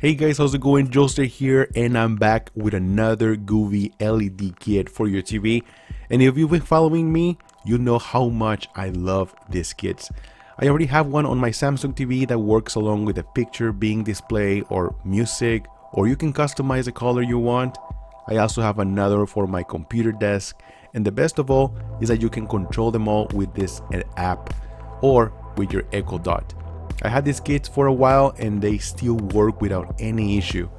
Hey guys, how's it going? Joester here, and I'm back with another Govee LED kit for your TV. And if you've been following me, you know how much I love these kits. I already have one on my Samsung TV that works along with a picture being displayed or music, or you can customize the color you want. I also have another for my computer desk, and the best of all is that you can control them all with this app or with your Echo Dot. I had these kits for a while and they still work without any issue.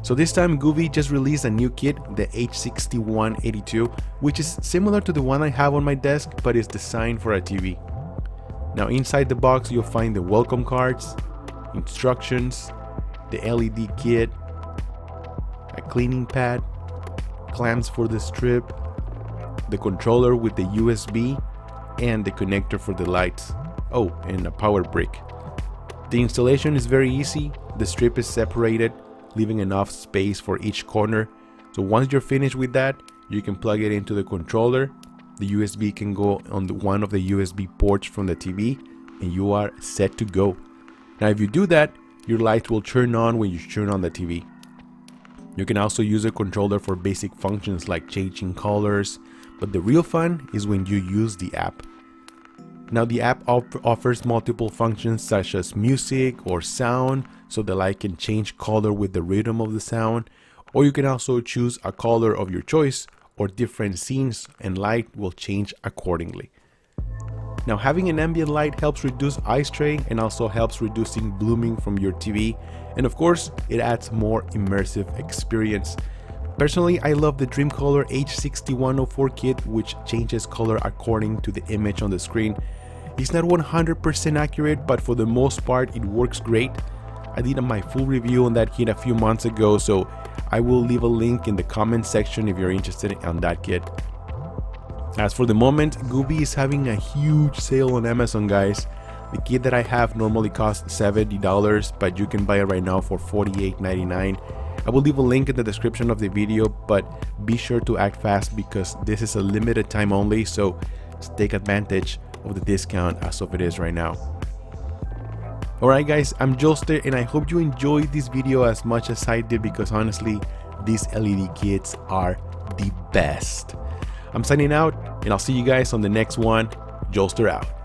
So this time Govee just released a new kit, the H6182, which is similar to the one I have on my desk, but is designed for a TV. Now inside the box you'll find the welcome cards, instructions, the LED kit, a cleaning pad, clamps for the strip, the controller with the USB, and the connector for the lights. Oh, and a power brick. The installation is very easy. The strip is separated, leaving enough space for each corner. So once you're finished with that, you can plug it into the controller. The USB can go on one of the USB ports from the TV, and you are set to go. Now if you do that, your lights will turn on when you turn on the TV. You can also use a controller for basic functions like changing colors, but the real fun is when you use the app. Now the app offers multiple functions such as music or sound, so the light can change color with the rhythm of the sound, or you can also choose a color of your choice or different scenes, and light will change accordingly. Now having an ambient light helps reduce eye strain and also helps reducing blooming from your TV, and of course it adds more immersive experience. Personally, I love the Dreamcolor H6104 kit, which changes color according to the image on the screen. It's not 100% accurate, but for the most part it works great. I did my full review on that kit a few months ago, so I will leave a link in the comment section if you're interested in that kit. As for the moment, Govee is having a huge sale on Amazon, guys. The kit that I have normally costs $70, but you can buy it right now for $48.99. I will leave a link in the description of the video, but be sure to act fast because this is a limited time only, so take advantage of the discount as of it is right now. Alright guys, I'm Joester and I hope you enjoyed this video as much as I did, because honestly, these LED kits are the best. I'm signing out and I'll see you guys on the next one. Joester out.